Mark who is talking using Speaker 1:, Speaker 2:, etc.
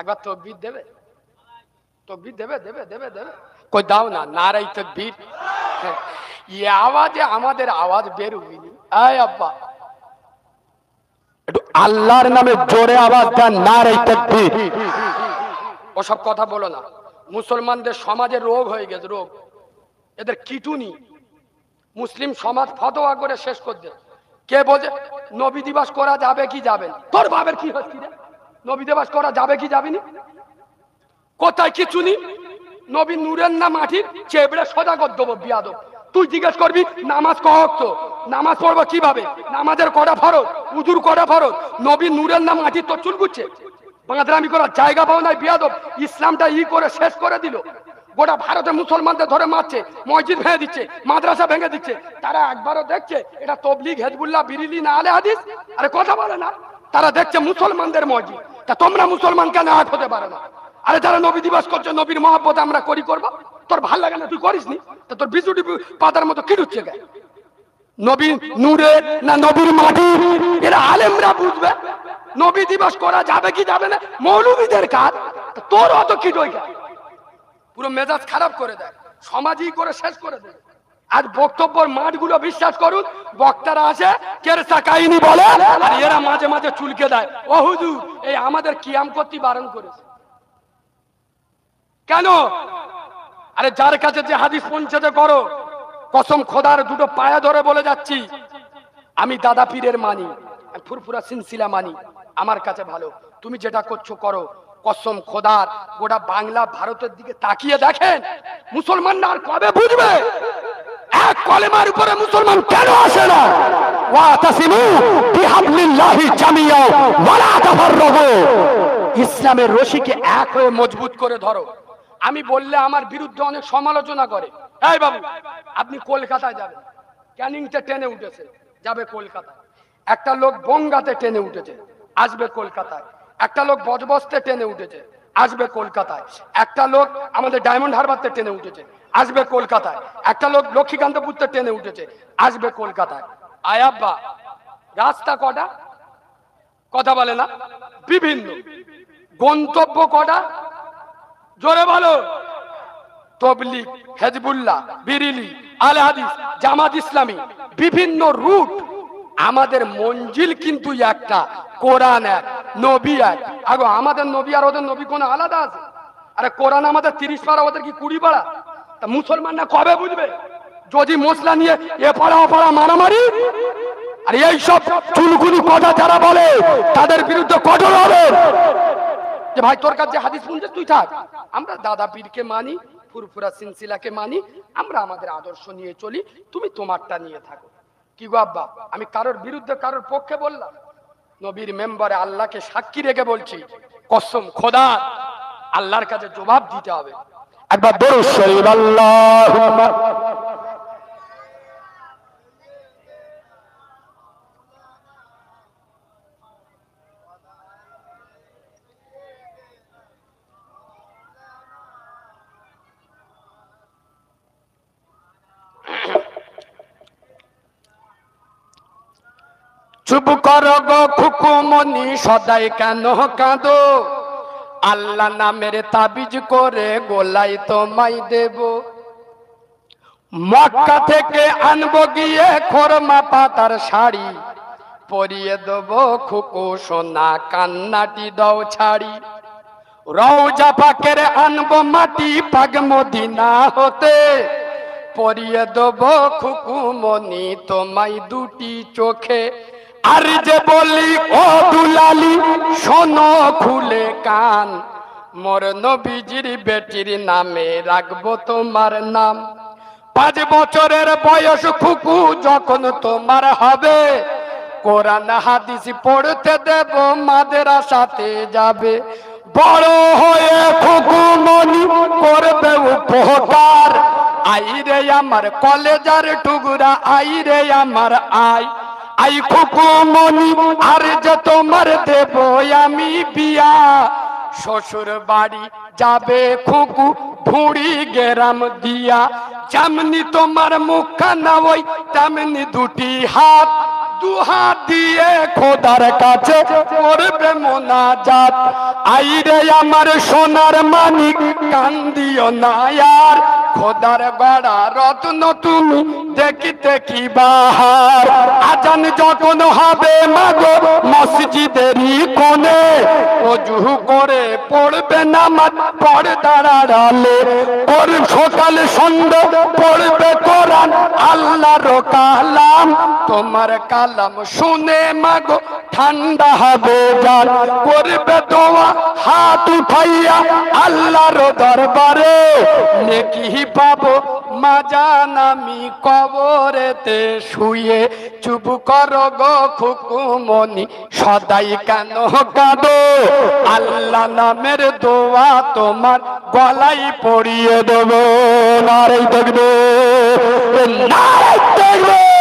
Speaker 1: একবার তাকবীর দেবে? তাকবীর দেবে? দেবে দেবে দেবে কই দাও না, নারাই তাকবীর। এই আওয়াজে আমাদের আওয়াজ বের হয়নি। আয় আব্বা
Speaker 2: একটু আল্লাহর নামে জোরে আওয়াজ দেন, নারে তাকবীর।
Speaker 1: ওসব কথা বলো না। মুসলমানদের সমাজে রোগ হয়ে গেছে, রোগ। এদের কিটুনি। মুসলিম সমাজ ফতোয়া করে শেষ করছে। কে বলছে নবী দিবস করা যাবে কি যাবে না? তোর বাবার কি হচ্ছে রে? নবী দিবস করা যাবে কি যাবে না? কোথায় কিচুনি? নবী নূরের না মাটির? চেবড়ে সোজা কর দেবো বিয়াদব। তুই জিজ্ঞেস করবি নামাজ কখন তো? নামাজ পড়বো কিভাবে? নামাজের কটা ফরজ, উজুর কটা ফরজ। নবী নূরের না মাটির? তোর চুল গুচ্ছে বাঁদরামি করার জায়গা পাও নাই বিয়াদব। ইসলামটা করে শেষ করে দিল। গোটা ভারতে মুসলমানদের ধরে মারছে, মসজিদ ভেঙে দিচ্ছে, মাদ্রাসা ভেঙে দিচ্ছে। তারা একবারও দেখছে এটা তবলিগ, হেজবুল্লাহ, বিরিলি না আলে হাদিস? আরে কথা বলে না। তারা দেখছে মুসলমানদের মসজিদ। তা তোমরা মুসলমান কেন এক হতে পারো না? আরে যারা নবী দিবস করছে, নবীর মহব্বত আমরা করবো। তোর ভাল লাগে না, তুই করিস নি? তা তোর বিজুটি পাতার মতো কিড়ুচ্ছে গে। নবী নূরের না নবীর মাটি? এরা আলেমরা বুঝবে নবী দিবস করা যাবে কি যাবে না, মৌলবীদের কাজ। তোর অত কি ডইকা? পুরো মেজাজ খারাপ করে দেয়, সমাজই করে শেষ করে দেয়। আজ বক্তব্যের মাঠগুলো বিশ্বাস করুন, বক্তারা আসে কেরসা কাহিনী বলে, আর এরা মাঝে মাঝে চুলকে দেয়। ও হুজুর, এই আমাদের কিয়াম করতে বারণ করেছে কেন? আরে যার কাছে যে হাদিস পৌঁছেছে করো। কসম খোদার দুটো পায়া ধরে বলে যাচ্ছি, আমি দাদা পীরের মানি, ফুরফুরা সিলসিলা মানি, আমার কাছে ভালো। তুমি যেটা করছো করো। কসম খোদার, গোটা বাংলা ভারতের দিকে তাকিয়ে দেখেন, মুসলমানরা আর কবে বুঝবে এক কলেমার উপরে মুসলমান কেন আসে না? ওয়াতাসিমু বিহাবলিল্লাহি জামিয়া ওয়ালা তাফাররাকু। ইসলামের রশিকে এক হয়ে মজবুত করে ধরো। আমি বললে আমার বিরুদ্ধে অনেক সমালোচনা করে। এই বাবু, আপনি কলকাতায় যাবেন, ক্যানিংতে ট্রেনে উঠেছে, যাবে কলকাতায়। একটা লোক বঙ্গাতে ট্রেনে উঠেছে, আসবে কলকাতায়। একটা লোক বজবস্তে ট্রেনে উঠেছে, আসবে কলকাতায়। একটা লোক আমাদের ডায়মন্ড হারবারতে ট্রেনে উঠেছে, আসবে কলকাতায়। একটা লোক লক্ষ্মীকান্তপুরতে ট্রেনে উঠেছে, আসবে কলকাতায়। আয়াব্বা, রাস্তা কটা? কথা বলে না। বিভিন্ন গন্তব্য কটা? জোরে বলো। তবলিগ, হেজবুল্লাহ, বিরিলি, আলে হাদিস, জামাত ইসলামী, বিভিন্ন রুট। আমাদের মঞ্জিল কিন্তু একটা, কোরআন এক, নবী এক। আগো আমাদের নবী আর ওদের নবী কোন আলাদা আছে? আরে কোরআন আমাদের 30 পারা, ওদের কি 20 পারা? তা মুসলমানরা কবে বুঝবে? যদি মশলা নিয়ে এ পাড়া ও পাড়া মারামারি, আর এইসব চুলকুনি কথা যারা বলে তাদের বিরুদ্ধে কঠোর হবে। যে ভাই তোর কাছে হাদিস শুনছিস, তুই থাক। আমরা দাদা পীরকে মানি, ফুরফুরা সিলসিলাকে মানি, আমরা আমাদের আদর্শ নিয়ে চলি, তুমি তোমারটা নিয়ে থাকো। কি গো আব্বা, আমি কারোর বিরুদ্ধে কারোর পক্ষে বললাম? নবীর মেম্বারে আল্লাহকে সাক্ষী রেখে বলছি, কসম খোদা, আল্লাহর কাছে জবাব দিতে হবে।
Speaker 2: একবার দরুদ শরীফ আল্লাহুম্মা।
Speaker 1: চুপ কর গো খুকুমনি, সদাই কেন কাঁদো? আল্লাহ নামের তাবিজ করে গোলাই তোমায় দেব। মক্কা থেকে আনবো গিয়ে খোরমা পাতার শাড়ি, পরিয়ে দেব খুকু সোনা, কান্নাটি দাও ছাড়ি। রওজা পাকের আনবো মাটি, পাক মদিনা হতে, পরিয়ে দেব খুকুমনি তোমায় দুটি চোখে। আর যে বলি ও দুলালি, শোনো খুলে কান, মোর নবীজির বেটির নামে রাখবো তোমার নাম। 5 বছরের বয়স খুকু যখন তোমার হবে, কোরআন হাদিস পড়তে দেব, মাদ্রাসাতে যাবে। বড় হয়ে খুকুমনি করবে উপকার, আই রে আমার কলেজার টুকরা, আই রে আমার আই। আই খুকুমনি, আর যে তোমার দেব আমি বিয়া, শ্বশুর বাড়ি যাবে খুকু ভুঁড়ি গেরাম দিয়া। যেমনি তোমার মুখখানা ওই তেমনি দুটি হাত, দুহাত দিয়ে খোদার কাছে করবে মোনাজাত। আইরে আমার সোনার মানিক কান্দিও না আর, খোদার গড়া রত্ন তুমি দেখিতে কি বাহার। আজান যখন হবে মাগো মসজিদেরই কোণে, ওযু করে পড়বে নামাজ পর্দার আড়ালে। ওর সকাল সন্ধ্যা পড়বে কোরআন আল্লাহর কালাম, তোমার কালাম শুনে মাগো ঠান্ডা হবে জান। করবে দোয়া হাত উঠাইয়া আল্লাহর দরবারে, নেকি পাবো মাজান আমি কবরেতে শুয়ে। চুপ করো গো খুকুমনি সদাই কেন কাঁদো, আল্লাহ নামের দোয়া তোমার গলায় পড়িয়ে দেবো। নারে দেখবে, নারে দেখবে।